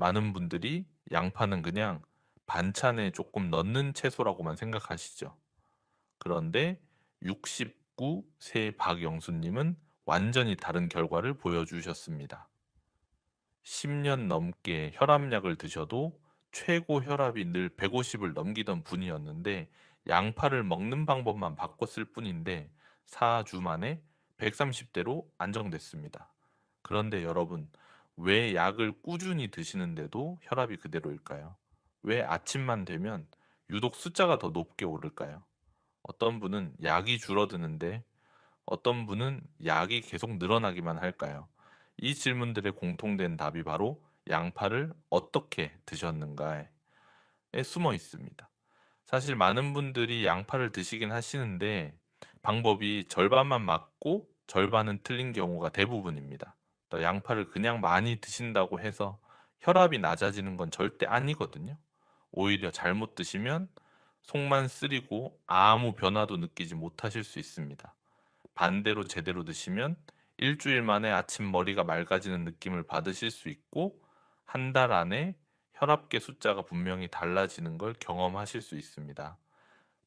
많은 분들이 양파는 그냥 반찬에 조금 넣는 채소라고만 생각하시죠. 그런데 69세 박영수님은 완전히 다른 결과를 보여주셨습니다. 10년 넘게 혈압약을 드셔도 최고 혈압이 늘 150을 넘기던 분이었는데 양파를 먹는 방법만 바꿨을 뿐인데 4주 만에 130대로 안정됐습니다. 그런데 여러분, 왜 약을 꾸준히 드시는데도 혈압이 그대로일까요? 왜 아침만 되면 유독 숫자가 더 높게 오를까요? 어떤 분은 약이 줄어드는데 어떤 분은 약이 계속 늘어나기만 할까요? 이 질문들의 공통된 답이 바로 양파를 어떻게 드셨는가에 숨어 있습니다. 사실 많은 분들이 양파를 드시긴 하시는데 방법이 절반만 맞고 절반은 틀린 경우가 대부분입니다. 또 양파를 그냥 많이 드신다고 해서 혈압이 낮아지는 건 절대 아니거든요. 오히려 잘못 드시면 속만 쓰리고 아무 변화도 느끼지 못하실 수 있습니다. 반대로 제대로 드시면 일주일 만에 아침 머리가 맑아지는 느낌을 받으실 수 있고 한 달 안에 혈압계 숫자가 분명히 달라지는 걸 경험하실 수 있습니다.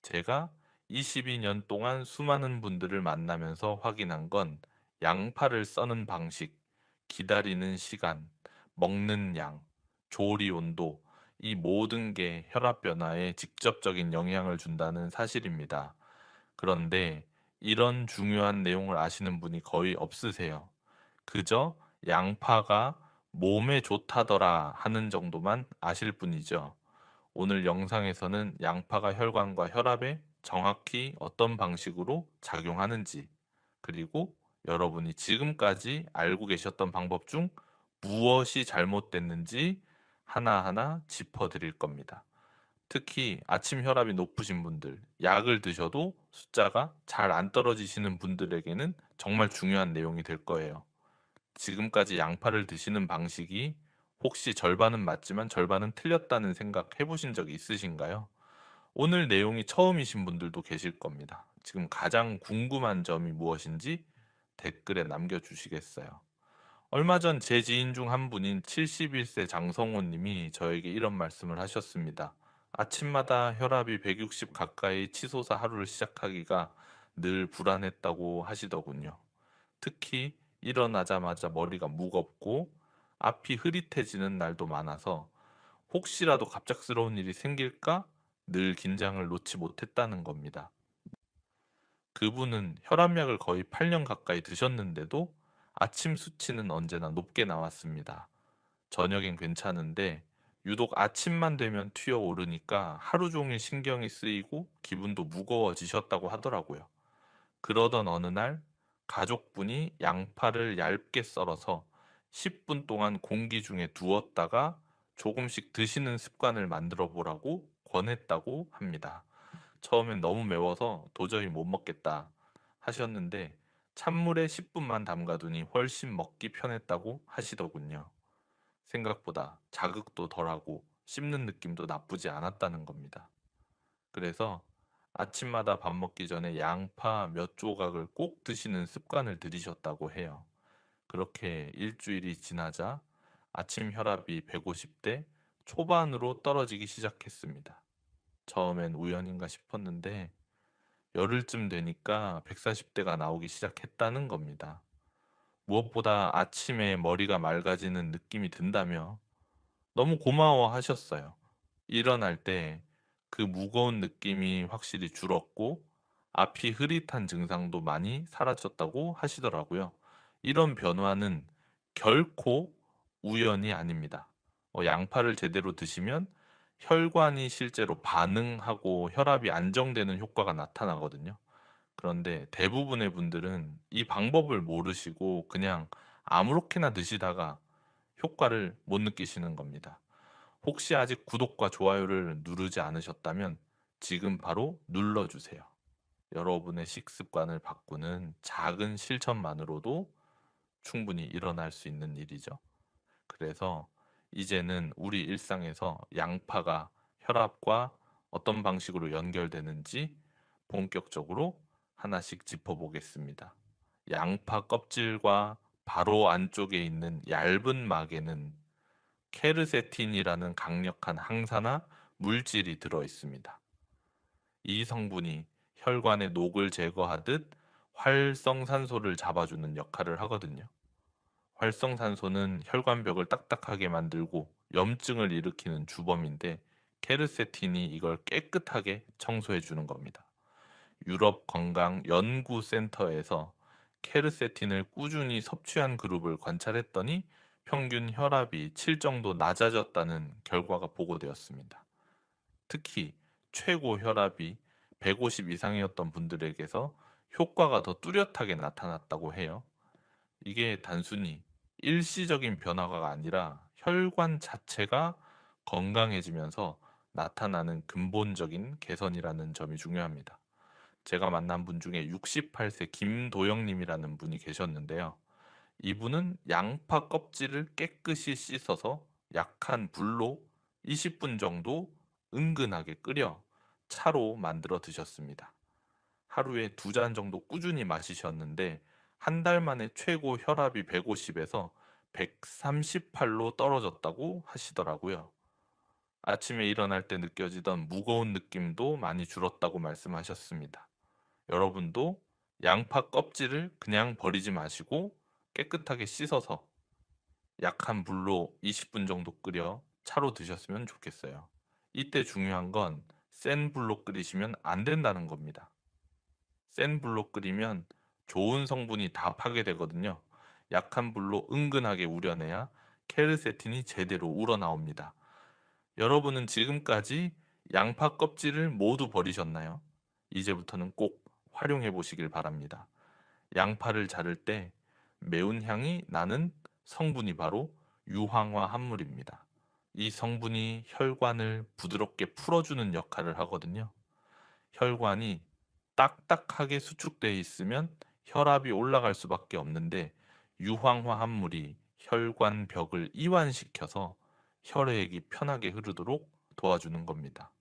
제가 22년 동안 수많은 분들을 만나면서 확인한 건 양파를 써는 방식, 기다리는 시간, 먹는 양, 조리 온도, 이 모든 게 혈압 변화에 직접적인 영향을 준다는 사실입니다. 그런데 이런 중요한 내용을 아시는 분이 거의 없으세요. 그저 양파가 몸에 좋다더라 하는 정도만 아실 뿐이죠. 오늘 영상에서는 양파가 혈관과 혈압에 정확히 어떤 방식으로 작용하는지, 그리고 여러분이 지금까지 알고 계셨던 방법 중 무엇이 잘못됐는지 하나하나 짚어드릴 겁니다. 특히 아침 혈압이 높으신 분들, 약을 드셔도 숫자가 잘 안 떨어지시는 분들에게는 정말 중요한 내용이 될 거예요. 지금까지 양파를 드시는 방식이 혹시 절반은 맞지만 절반은 틀렸다는 생각 해보신 적이 있으신가요? 오늘 내용이 처음이신 분들도 계실 겁니다. 지금 가장 궁금한 점이 무엇인지 댓글에 남겨주시겠어요? 얼마 전 제 지인 중 한 분인 71세 장성호 님이 저에게 이런 말씀을 하셨습니다. 아침마다 혈압이 160 가까이 치솟아 하루를 시작하기가 늘 불안했다고 하시더군요. 특히 일어나자마자 머리가 무겁고 앞이 흐릿해지는 날도 많아서 혹시라도 갑작스러운 일이 생길까 늘 긴장을 놓지 못했다는 겁니다. 그분은 혈압약을 거의 8년 가까이 드셨는데도 아침 수치는 언제나 높게 나왔습니다. 저녁엔 괜찮은데 유독 아침만 되면 튀어오르니까 하루 종일 신경이 쓰이고 기분도 무거워지셨다고 하더라고요. 그러던 어느 날 가족분이 양파를 얇게 썰어서 10분 동안 공기 중에 두었다가 조금씩 드시는 습관을 만들어 보라고 권했다고 합니다. 처음엔 너무 매워서 도저히 못 먹겠다 하셨는데 찬물에 10분만 담가두니 훨씬 먹기 편했다고 하시더군요. 생각보다 자극도 덜하고 씹는 느낌도 나쁘지 않았다는 겁니다. 그래서 아침마다 밥 먹기 전에 양파 몇 조각을 꼭 드시는 습관을 들이셨다고 해요. 그렇게 일주일이 지나자 아침 혈압이 150대 초반으로 떨어지기 시작했습니다. 처음엔 우연인가 싶었는데 열흘쯤 되니까 140대가 나오기 시작했다는 겁니다. 무엇보다 아침에 머리가 맑아지는 느낌이 든다며 너무 고마워 하셨어요. 일어날 때 그 무거운 느낌이 확실히 줄었고 앞이 흐릿한 증상도 많이 사라졌다고 하시더라고요. 이런 변화는 결코 우연이 아닙니다. 양파를 제대로 드시면 혈관이 실제로 반응하고 혈압이 안정되는 효과가 나타나거든요. 그런데 대부분의 분들은 이 방법을 모르시고 그냥 아무렇게나 드시다가 효과를 못 느끼시는 겁니다. 혹시 아직 구독과 좋아요를 누르지 않으셨다면 지금 바로 눌러주세요. 여러분의 식습관을 바꾸는 작은 실천만으로도 충분히 일어날 수 있는 일이죠. 그래서 이제는 우리 일상에서 양파가 혈압과 어떤 방식으로 연결되는지 본격적으로 하나씩 짚어보겠습니다. 양파 껍질과 바로 안쪽에 있는 얇은 막에는 케르세틴이라는 강력한 항산화 물질이 들어 있습니다. 이 성분이 혈관의 녹을 제거하듯 활성산소를 잡아주는 역할을 하거든요. 활성산소는 혈관벽을 딱딱하게 만들고 염증을 일으키는 주범인데 케르세틴이 이걸 깨끗하게 청소해 주는 겁니다. 유럽 건강 연구센터에서 케르세틴을 꾸준히 섭취한 그룹을 관찰했더니 평균 혈압이 7 정도 낮아졌다는 결과가 보고되었습니다. 특히 최고 혈압이 150 이상이었던 분들에게서 효과가 더 뚜렷하게 나타났다고 해요. 이게 단순히 일시적인 변화가 아니라 혈관 자체가 건강해지면서 나타나는 근본적인 개선이라는 점이 중요합니다. 제가 만난 분 중에 68세 김도영 님이라는 분이 계셨는데요. 이분은 양파 껍질을 깨끗이 씻어서 약한 불로 20분 정도 은근하게 끓여 차로 만들어 드셨습니다. 하루에 2잔 정도 꾸준히 마시셨는데 한 달 만에 최고 혈압이 150에서 138로 떨어졌다고 하시더라고요. 아침에 일어날 때 느껴지던 무거운 느낌도 많이 줄었다고 말씀하셨습니다. 여러분도 양파 껍질을 그냥 버리지 마시고 깨끗하게 씻어서 약한 불로 20분 정도 끓여 차로 드셨으면 좋겠어요. 이때 중요한 건 센 불로 끓이시면 안 된다는 겁니다. 센 불로 끓이면 좋은 성분이 다 파괴되거든요. 약한 불로 은근하게 우려내야 케르세틴이 제대로 우러나옵니다. 여러분은 지금까지 양파 껍질을 모두 버리셨나요? 이제부터는 꼭 활용해 보시길 바랍니다. 양파를 자를 때 매운 향이 나는 성분이 바로 유황화 합물입니다. 이 성분이 혈관을 부드럽게 풀어주는 역할을 하거든요. 혈관이 딱딱하게 수축되어 있으면 혈압이 올라갈 수밖에 없는데 유황화 합물이 혈관 벽을 이완시켜서 혈액이 편하게 흐르도록 도와주는 겁니다.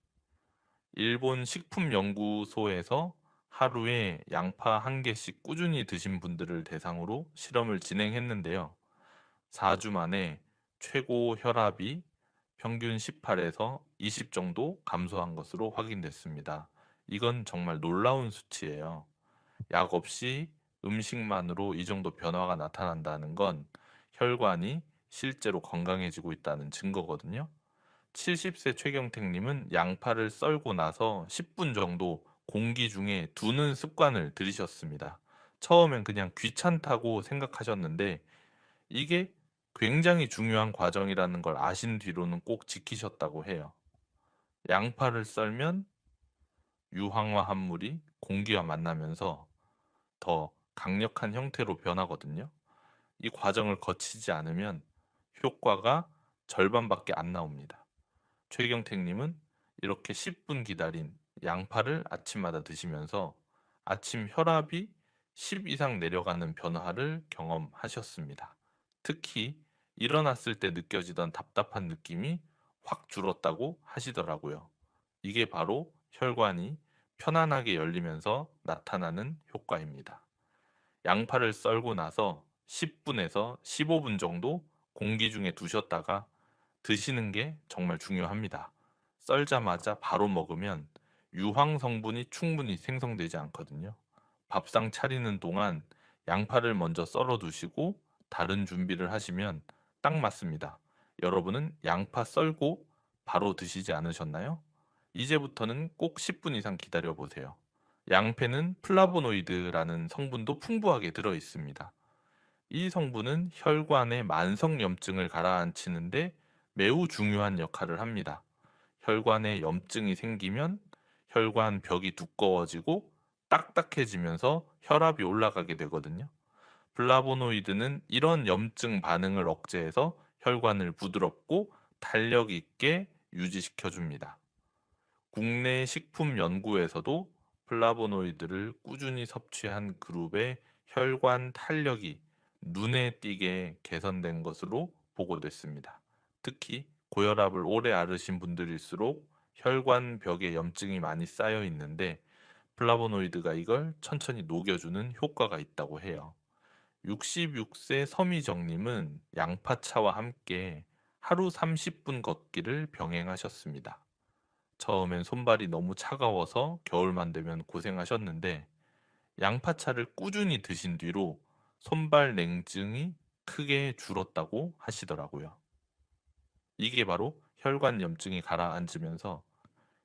일본 식품연구소에서 하루에 양파 한 개씩 꾸준히 드신 분들을 대상으로 실험을 진행했는데요. 4주 만에 최고 혈압이 평균 18에서 20 정도 감소한 것으로 확인됐습니다. 이건 정말 놀라운 수치예요. 약 없이 음식만으로 이 정도 변화가 나타난다는 건 혈관이 실제로 건강해지고 있다는 증거거든요. 70세 최경택님은 양파를 썰고 나서 10분 정도 공기 중에 두는 습관을 들이셨습니다. 처음엔 그냥 귀찮다고 생각하셨는데 이게 굉장히 중요한 과정이라는 걸 아신 뒤로는 꼭 지키셨다고 해요. 양파를 썰면 유황화 합물이 공기와 만나면서 더 강력한 형태로 변하거든요. 이 과정을 거치지 않으면 효과가 절반밖에 안 나옵니다. 최경택님은 이렇게 10분 기다린 양파를 아침마다 드시면서 아침 혈압이 10 이상 내려가는 변화를 경험하셨습니다. 특히 일어났을 때 느껴지던 답답한 느낌이 확 줄었다고 하시더라고요. 이게 바로 혈관이 편안하게 열리면서 나타나는 효과입니다. 양파를 썰고 나서 10분에서 15분 정도 공기 중에 두셨다가 드시는 게 정말 중요합니다. 썰자마자 바로 먹으면 유황 성분이 충분히 생성되지 않거든요. 밥상 차리는 동안 양파를 먼저 썰어 두시고 다른 준비를 하시면 딱 맞습니다. 여러분은 양파 썰고 바로 드시지 않으셨나요? 이제부터는 꼭 10분 이상 기다려 보세요. 양패는 플라보노이드라는 성분도 풍부하게 들어 있습니다. 이 성분은 혈관의 만성 염증을 가라앉히는데 매우 중요한 역할을 합니다. 혈관에 염증이 생기면 혈관 벽이 두꺼워지고 딱딱해지면서 혈압이 올라가게 되거든요. 플라보노이드는 이런 염증 반응을 억제해서 혈관을 부드럽고 탄력 있게 유지시켜 줍니다. 국내 식품 연구에서도 플라보노이드를 꾸준히 섭취한 그룹의 혈관 탄력이 눈에 띄게 개선된 것으로 보고됐습니다. 특히 고혈압을 오래 앓으신 분들일수록 혈관 벽에 염증이 많이 쌓여 있는데 플라보노이드가 이걸 천천히 녹여주는 효과가 있다고 해요. 66세 서미정님은 양파차와 함께 하루 30분 걷기를 병행하셨습니다. 처음엔 손발이 너무 차가워서 겨울만 되면 고생하셨는데 양파차를 꾸준히 드신 뒤로 손발 냉증이 크게 줄었다고 하시더라고요. 이게 바로 혈관 염증이 가라앉으면서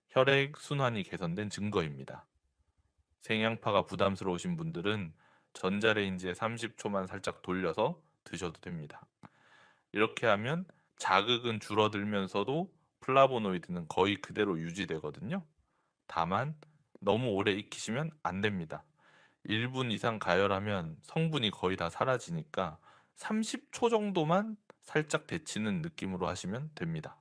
혈액 순환이 개선된 증거입니다. 생양파가 부담스러우신 분들은 전자레인지에 30초만 살짝 돌려서 드셔도 됩니다. 이렇게 하면 자극은 줄어들면서도 플라보노이드는 거의 그대로 유지되거든요. 다만 너무 오래 익히시면 안 됩니다. 1분 이상 가열하면 성분이 거의 다 사라지니까 30초 정도만 살짝 데치는 느낌으로 하시면 됩니다.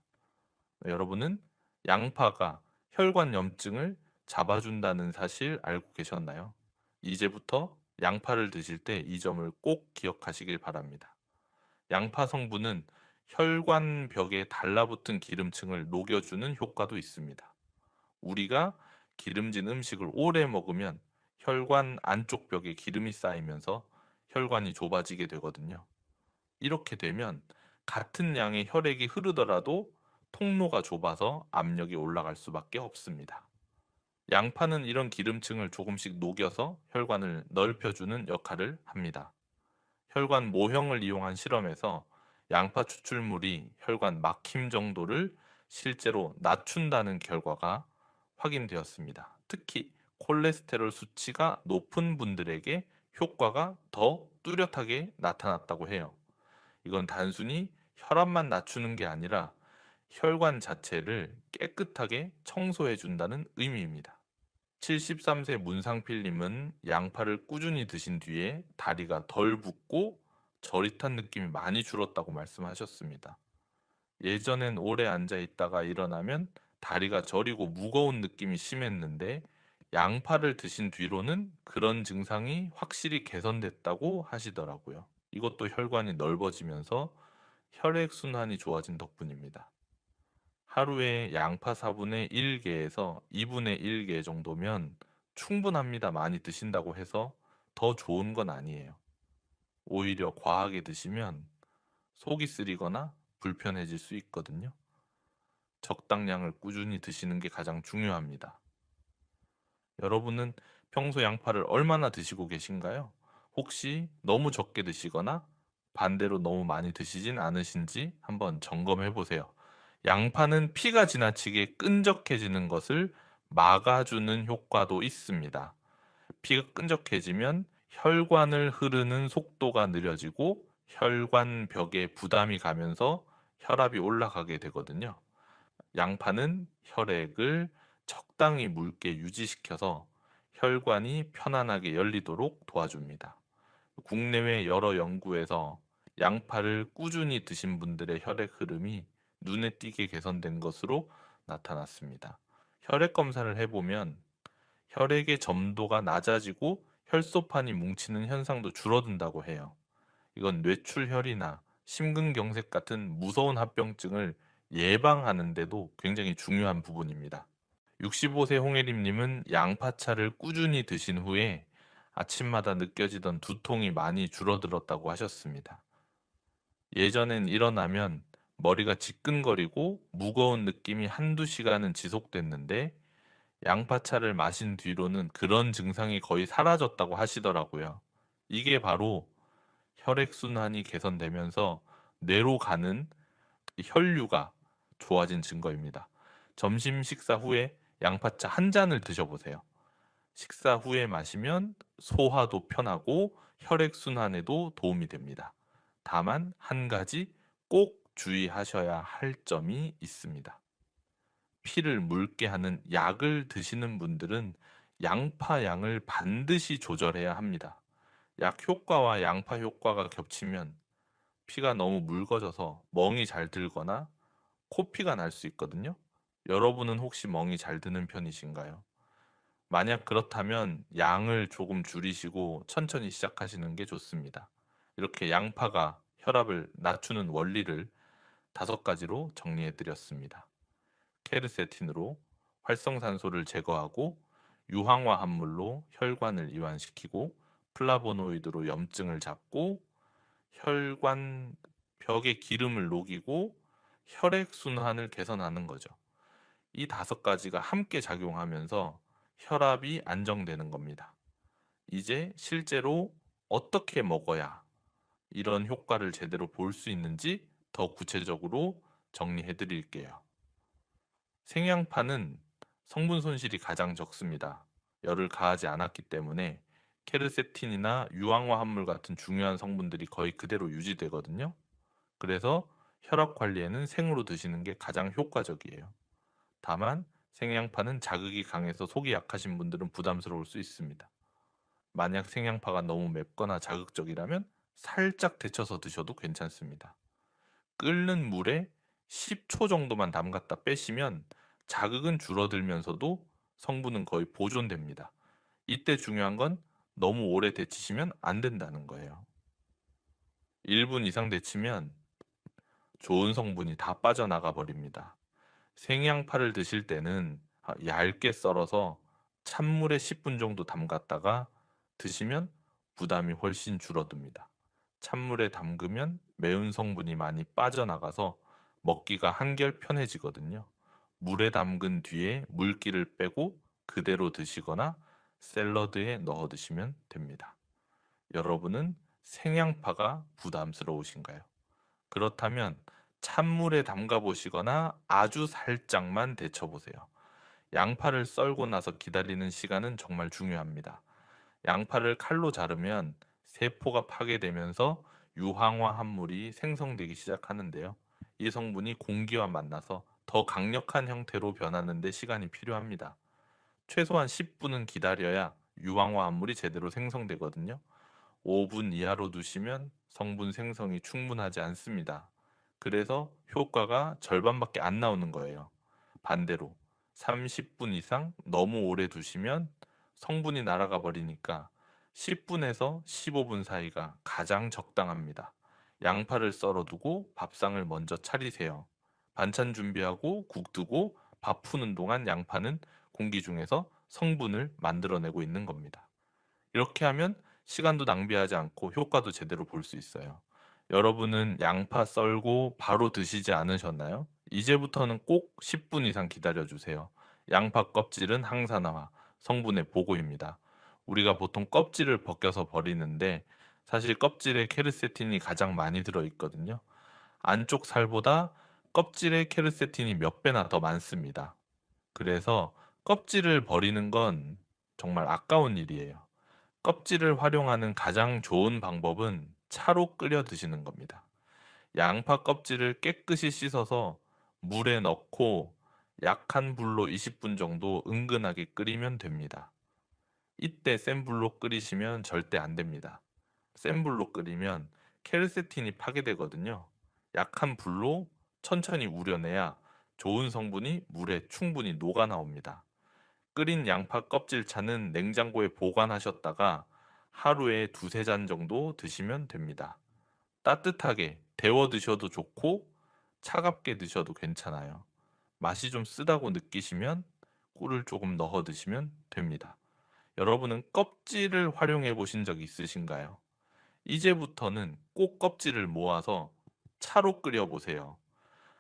여러분은 양파가 혈관 염증을 잡아준다는 사실 알고 계셨나요? 이제부터 양파를 드실 때 이 점을 꼭 기억하시길 바랍니다. 양파 성분은 혈관 벽에 달라붙은 기름층을 녹여주는 효과도 있습니다. 우리가 기름진 음식을 오래 먹으면 혈관 안쪽 벽에 기름이 쌓이면서 혈관이 좁아지게 되거든요. 이렇게 되면 같은 양의 혈액이 흐르더라도 통로가 좁아서 압력이 올라갈 수밖에 없습니다. 양파는 이런 기름층을 조금씩 녹여서 혈관을 넓혀주는 역할을 합니다. 혈관 모형을 이용한 실험에서 양파 추출물이 혈관 막힘 정도를 실제로 낮춘다는 결과가 확인되었습니다. 특히 콜레스테롤 수치가 높은 분들에게 효과가 더 뚜렷하게 나타났다고 해요. 이건 단순히 혈압만 낮추는 게 아니라 혈관 자체를 깨끗하게 청소해 준다는 의미입니다. 73세 문상필님은 양파를 꾸준히 드신 뒤에 다리가 덜 붓고 저릿한 느낌이 많이 줄었다고 말씀하셨습니다. 예전엔 오래 앉아 있다가 일어나면 다리가 저리고 무거운 느낌이 심했는데 양파를 드신 뒤로는 그런 증상이 확실히 개선됐다고 하시더라고요. 이것도 혈관이 넓어지면서 혈액순환이 좋아진 덕분입니다. 하루에 양파 4분의 1개에서 2분의 1개 정도면 충분합니다. 많이 드신다고 해서 더 좋은 건 아니에요. 오히려 과하게 드시면 속이 쓰리거나 불편해질 수 있거든요. 적당량을 꾸준히 드시는 게 가장 중요합니다. 여러분은 평소 양파를 얼마나 드시고 계신가요? 혹시 너무 적게 드시거나 반대로 너무 많이 드시진 않으신지 한번 점검해 보세요. 양파는 피가 지나치게 끈적해지는 것을 막아주는 효과도 있습니다. 피가 끈적해지면 혈관을 흐르는 속도가 느려지고 혈관 벽에 부담이 가면서 혈압이 올라가게 되거든요. 양파는 혈액을 적당히 묽게 유지시켜서 혈관이 편안하게 열리도록 도와줍니다. 국내외 여러 연구에서 양파를 꾸준히 드신 분들의 혈액 흐름이 눈에 띄게 개선된 것으로 나타났습니다. 혈액 검사를 해보면 혈액의 점도가 낮아지고 혈소판이 뭉치는 현상도 줄어든다고 해요. 이건 뇌출혈이나 심근경색 같은 무서운 합병증을 예방하는 데도 굉장히 중요한 부분입니다. 65세 홍혜림님은 양파차를 꾸준히 드신 후에 아침마다 느껴지던 두통이 많이 줄어들었다고 하셨습니다. 예전엔 일어나면 머리가 지끈거리고 무거운 느낌이 한두 시간은 지속됐는데 양파차를 마신 뒤로는 그런 증상이 거의 사라졌다고 하시더라고요. 이게 바로 혈액순환이 개선되면서 뇌로 가는 혈류가 좋아진 증거입니다. 점심 식사 후에 양파차 한 잔을 드셔보세요. 식사 후에 마시면 소화도 편하고 혈액순환에도 도움이 됩니다. 다만 한 가지 꼭 주의하셔야 할 점이 있습니다. 피를 묽게 하는 약을 드시는 분들은 양파 양을 반드시 조절해야 합니다. 약 효과와 양파 효과가 겹치면 피가 너무 묽어져서 멍이 잘 들거나 코피가 날 수 있거든요. 여러분은 혹시 멍이 잘 드는 편이신가요? 만약 그렇다면 양을 조금 줄이시고 천천히 시작하시는 게 좋습니다. 이렇게 양파가 혈압을 낮추는 원리를 5가지로 정리해 드렸습니다. 케르세틴으로 활성산소를 제거하고 유황화 합물로 혈관을 이완시키고 플라보노이드로 염증을 잡고 혈관 벽에 기름을 녹이고 혈액 순환을 개선하는 거죠. 이 5가지가 함께 작용하면서 혈압이 안정되는 겁니다. 이제 실제로 어떻게 먹어야 이런 효과를 제대로 볼 수 있는지 더 구체적으로 정리해 드릴게요. 생양파는 성분 손실이 가장 적습니다. 열을 가하지 않았기 때문에 케르세틴이나 유황화 합물 같은 중요한 성분들이 거의 그대로 유지되거든요. 그래서 혈압 관리에는 생으로 드시는 게 가장 효과적이에요. 다만 생양파는 자극이 강해서 속이 약하신 분들은 부담스러울 수 있습니다. 만약 생양파가 너무 맵거나 자극적이라면 살짝 데쳐서 드셔도 괜찮습니다. 끓는 물에 10초 정도만 담갔다 빼시면 자극은 줄어들면서도 성분은 거의 보존됩니다. 이때 중요한 건 너무 오래 데치시면 안 된다는 거예요. 1분 이상 데치면 좋은 성분이 다 빠져나가 버립니다. 생양파를 드실 때는 얇게 썰어서 찬물에 10분 정도 담갔다가 드시면 부담이 훨씬 줄어듭니다. 찬물에 담그면 매운 성분이 많이 빠져나가서 먹기가 한결 편해지거든요. 물에 담근 뒤에 물기를 빼고 그대로 드시거나 샐러드에 넣어 드시면 됩니다. 여러분은 생양파가 부담스러우신가요? 그렇다면 찬물에 담가 보시거나 아주 살짝만 데쳐 보세요. 양파를 썰고 나서 기다리는 시간은 정말 중요합니다. 양파를 칼로 자르면 세포가 파괴되면서 유황화 합물이 생성되기 시작하는데요. 이 성분이 공기와 만나서 더 강력한 형태로 변하는 데 시간이 필요합니다. 최소한 10분은 기다려야 유황화 합물이 제대로 생성되거든요. 5분 이하로 두시면 성분 생성이 충분하지 않습니다. 그래서 효과가 절반밖에 안 나오는 거예요. 반대로 30분 이상 너무 오래 두시면 성분이 날아가 버리니까 10분에서 15분 사이가 가장 적당합니다. 양파를 썰어두고 밥상을 먼저 차리세요. 반찬 준비하고 국 두고 밥 푸는 동안 양파는 공기 중에서 성분을 만들어내고 있는 겁니다. 이렇게 하면 시간도 낭비하지 않고 효과도 제대로 볼 수 있어요. 여러분은 양파 썰고 바로 드시지 않으셨나요? 이제부터는 꼭 10분 이상 기다려 주세요. 양파 껍질은 항산화, 성분의 보고입니다. 우리가 보통 껍질을 벗겨서 버리는데 사실 껍질에 케르세틴이 가장 많이 들어 있거든요. 안쪽 살보다 껍질에 케르세틴이 몇 배나 더 많습니다. 그래서 껍질을 버리는 건 정말 아까운 일이에요. 껍질을 활용하는 가장 좋은 방법은 차로 끓여 드시는 겁니다. 양파 껍질을 깨끗이 씻어서 물에 넣고 약한 불로 20분 정도 은근하게 끓이면 됩니다. 이때 센 불로 끓이시면 절대 안 됩니다. 센 불로 끓이면 케르세틴이 파괴되거든요. 약한 불로 천천히 우려내야 좋은 성분이 물에 충분히 녹아 나옵니다. 끓인 양파 껍질차는 냉장고에 보관하셨다가 하루에 두세 잔 정도 드시면 됩니다. 따뜻하게 데워 드셔도 좋고 차갑게 드셔도 괜찮아요. 맛이 좀 쓰다고 느끼시면 꿀을 조금 넣어 드시면 됩니다. 여러분은 껍질을 활용해 보신 적 있으신가요? 이제부터는 꼭 껍질을 모아서 차로 끓여 보세요.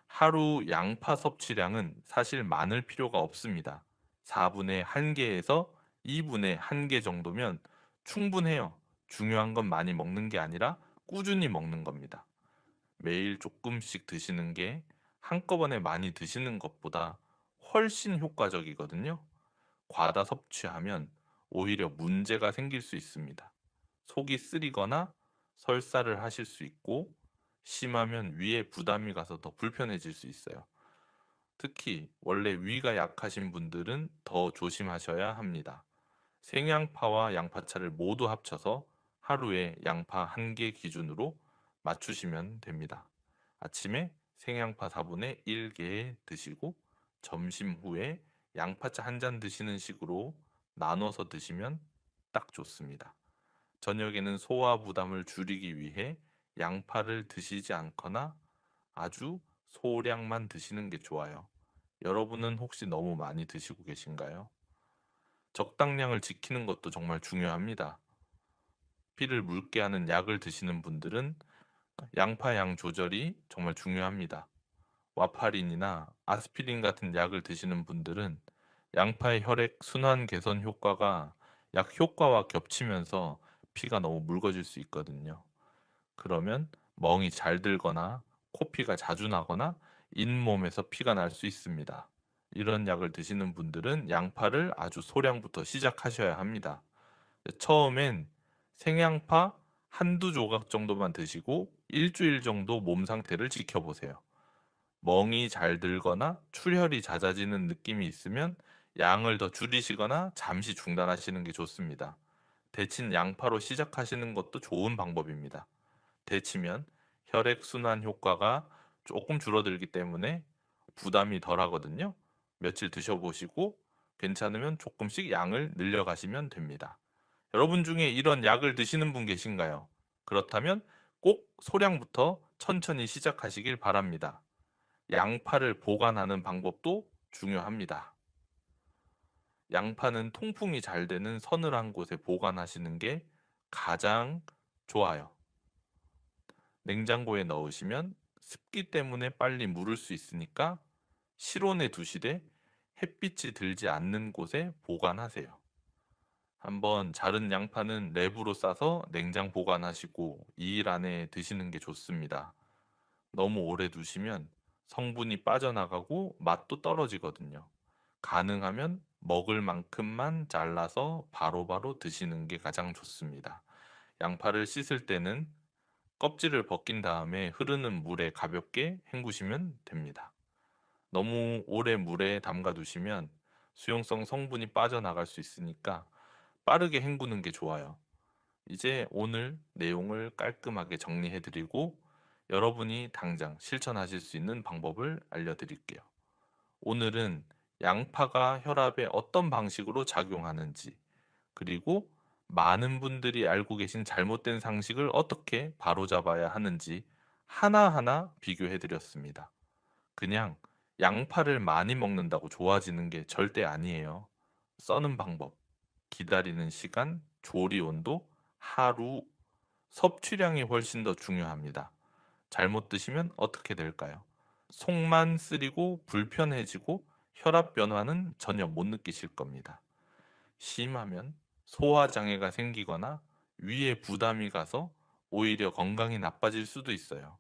하루 양파 섭취량은 사실 많을 필요가 없습니다. 4분의 1개에서 2분의 1개 정도면 충분해요. 중요한 건 많이 먹는 게 아니라 꾸준히 먹는 겁니다. 매일 조금씩 드시는 게 한꺼번에 많이 드시는 것보다 훨씬 효과적이거든요. 과다 섭취하면 오히려 문제가 생길 수 있습니다. 속이 쓰리거나 설사를 하실 수 있고 심하면 위에 부담이 가서 더 불편해질 수 있어요. 특히 원래 위가 약하신 분들은 더 조심하셔야 합니다. 생양파와 양파차를 모두 합쳐서 하루에 양파 1개 기준으로 맞추시면 됩니다. 아침에 생양파 4분의 1개 드시고 점심 후에 양파차 한 잔 드시는 식으로 나눠서 드시면 딱 좋습니다. 저녁에는 소화 부담을 줄이기 위해 양파를 드시지 않거나 아주 소량만 드시는 게 좋아요. 여러분은 혹시 너무 많이 드시고 계신가요? 적당량을 지키는 것도 정말 중요합니다. 피를 묽게 하는 약을 드시는 분들은 양파 양 조절이 정말 중요합니다. 와파린이나 아스피린 같은 약을 드시는 분들은 양파의 혈액 순환 개선 효과가 약 효과와 겹치면서 피가 너무 묽어질 수 있거든요. 그러면 멍이 잘 들거나 코피가 자주 나거나 잇몸에서 피가 날 수 있습니다. 이런 약을 드시는 분들은 양파를 아주 소량부터 시작하셔야 합니다. 처음엔 생양파 한두 조각 정도만 드시고 일주일 정도 몸 상태를 지켜보세요. 멍이 잘 들거나 출혈이 잦아지는 느낌이 있으면 양을 더 줄이시거나 잠시 중단하시는 게 좋습니다. 데친 양파로 시작하시는 것도 좋은 방법입니다. 데치면 혈액순환 효과가 조금 줄어들기 때문에 부담이 덜 하거든요. 며칠 드셔보시고 괜찮으면 조금씩 양을 늘려가시면 됩니다. 여러분 중에 이런 약을 드시는 분 계신가요? 그렇다면 꼭 소량부터 천천히 시작하시길 바랍니다. 양파를 보관하는 방법도 중요합니다. 양파는 통풍이 잘 되는 서늘한 곳에 보관하시는 게 가장 좋아요. 냉장고에 넣으시면 습기 때문에 빨리 무를 수 있으니까 실온에 두시되 햇빛이 들지 않는 곳에 보관하세요. 한번 자른 양파는 랩으로 싸서 냉장 보관하시고 2일 안에 드시는 게 좋습니다. 너무 오래 두시면 성분이 빠져나가고 맛도 떨어지거든요. 가능하면 먹을 만큼만 잘라서 바로바로 드시는 게 가장 좋습니다. 양파를 씻을 때는 껍질을 벗긴 다음에 흐르는 물에 가볍게 헹구시면 됩니다. 너무 오래 물에 담가 두시면 수용성 성분이 빠져나갈 수 있으니까 빠르게 헹구는 게 좋아요. 이제 오늘 내용을 깔끔하게 정리해 드리고 여러분이 당장 실천하실 수 있는 방법을 알려드릴게요. 오늘은 양파가 혈압에 어떤 방식으로 작용하는지, 그리고 많은 분들이 알고 계신 잘못된 상식을 어떻게 바로잡아야 하는지 하나하나 비교해 드렸습니다. 그냥 양파를 많이 먹는다고 좋아지는 게 절대 아니에요. 써는 방법, 기다리는 시간, 조리 온도, 하루, 섭취량이 훨씬 더 중요합니다. 잘못 드시면 어떻게 될까요? 속만 쓰리고 불편해지고 혈압 변화는 전혀 못 느끼실 겁니다. 심하면 소화 장애가 생기거나 위에 부담이 가서 오히려 건강이 나빠질 수도 있어요.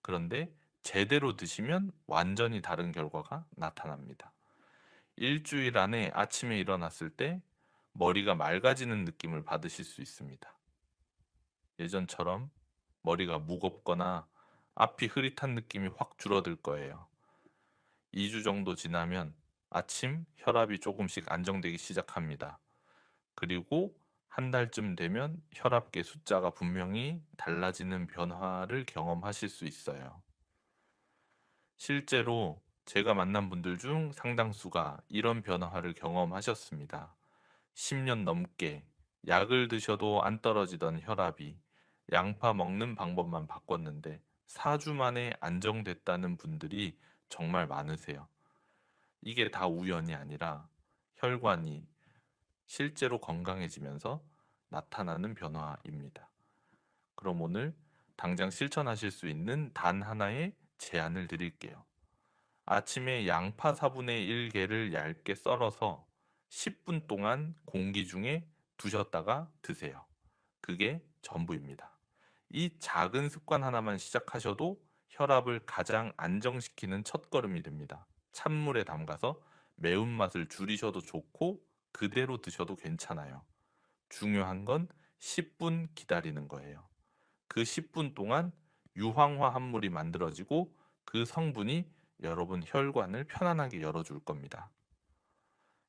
그런데 제대로 드시면 완전히 다른 결과가 나타납니다. 일주일 안에 아침에 일어났을 때 머리가 맑아지는 느낌을 받으실 수 있습니다. 예전처럼 머리가 무겁거나 앞이 흐릿한 느낌이 확 줄어들 거예요. 2주 정도 지나면 아침 혈압이 조금씩 안정되기 시작합니다. 그리고 한 달쯤 되면 혈압계 숫자가 분명히 달라지는 변화를 경험하실 수 있어요. 실제로 제가 만난 분들 중 상당수가 이런 변화를 경험하셨습니다. 10년 넘게 약을 드셔도 안 떨어지던 혈압이 양파 먹는 방법만 바꿨는데 4주 만에 안정됐다는 분들이 정말 많으세요. 이게 다 우연이 아니라 혈관이 실제로 건강해지면서 나타나는 변화입니다. 그럼 오늘 당장 실천하실 수 있는 단 하나의 제안을 드릴게요. 아침에 양파 4분의 1개를 얇게 썰어서 10분 동안 공기 중에 두셨다가 드세요. 그게 전부입니다. 이 작은 습관 하나만 시작하셔도 혈압을 가장 안정시키는 첫걸음이 됩니다. 찬물에 담가서 매운맛을 줄이셔도 좋고 그대로 드셔도 괜찮아요. 중요한 건 10분 기다리는 거예요. 그 10분 동안 유황화 합물이 만들어지고 그 성분이 여러분 혈관을 편안하게 열어줄 겁니다.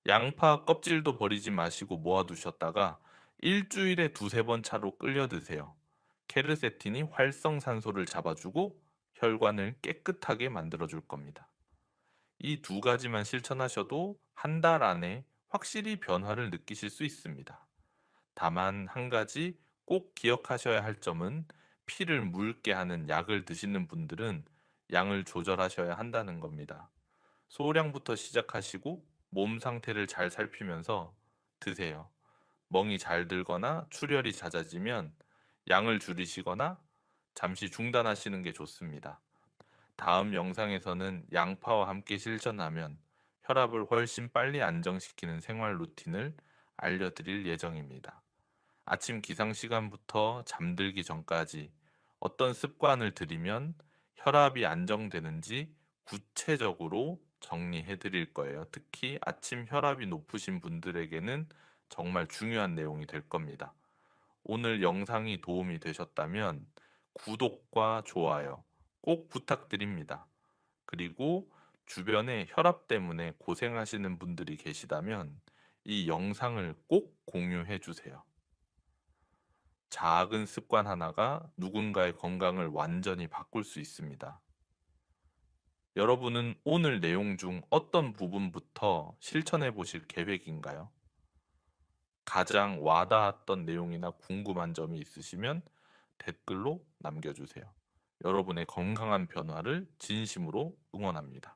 양파 껍질도 버리지 마시고 모아두셨다가 일주일에 두세 번 차로 끓여 드세요. 케르세틴이 활성산소를 잡아주고 혈관을 깨끗하게 만들어줄 겁니다. 이 두 가지만 실천하셔도 한 달 안에 확실히 변화를 느끼실 수 있습니다. 다만 한 가지 꼭 기억하셔야 할 점은 피를 묽게 하는 약을 드시는 분들은 양을 조절하셔야 한다는 겁니다. 소량부터 시작하시고 몸 상태를 잘 살피면서 드세요. 멍이 잘 들거나 출혈이 잦아지면 양을 줄이시거나 잠시 중단하시는 게 좋습니다. 다음 영상에서는 양파와 함께 실천하면 혈압을 훨씬 빨리 안정시키는 생활 루틴을 알려드릴 예정입니다. 아침 기상 시간부터 잠들기 전까지 어떤 습관을 들이면 혈압이 안정되는지 구체적으로 정리해 드릴 거예요. 특히 아침 혈압이 높으신 분들에게는 정말 중요한 내용이 될 겁니다. 오늘 영상이 도움이 되셨다면 구독과 좋아요 꼭 부탁드립니다. 그리고 주변에 혈압 때문에 고생하시는 분들이 계시다면 이 영상을 꼭 공유해 주세요. 작은 습관 하나가 누군가의 건강을 완전히 바꿀 수 있습니다. 여러분은 오늘 내용 중 어떤 부분부터 실천해 보실 계획인가요? 가장 와닿았던 내용이나 궁금한 점이 있으시면 댓글로 남겨주세요. 여러분의 건강한 변화를 진심으로 응원합니다.